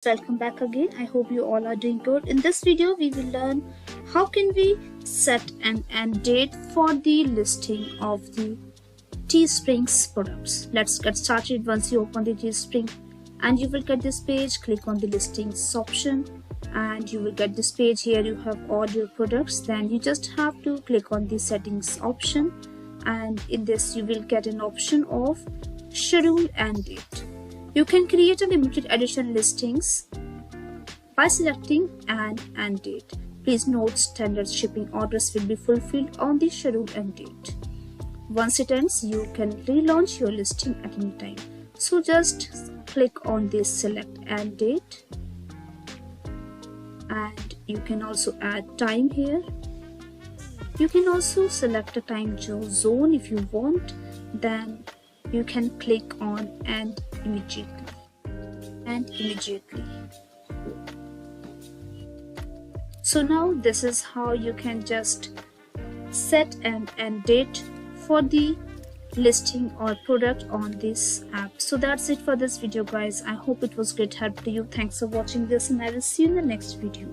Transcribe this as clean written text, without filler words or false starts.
Welcome back again. I hope you all are doing good. In this video we will learn how can we set an end date for the listing of the Teespring's products. Let's get started. Once you open the Teespring and you will get this page, click on the listings option and you will get this page. Here you have all your products. Then you just have to click on the settings option, and in this you will get an option of schedule end date. You can create a limited edition listings by selecting an end date. Please note standard shipping orders will be fulfilled on the scheduled end date. Once it ends, you can relaunch your listing at any time. So just click on this select end date, and you can also add time here. You can also select a time zone if you want. Then you can click on end immediately. So now this is how you can just set an end date for the listing or product on this app. So that's it for this video, guys. I hope it was great help to you. Thanks for watching this, and I will see you in the next video.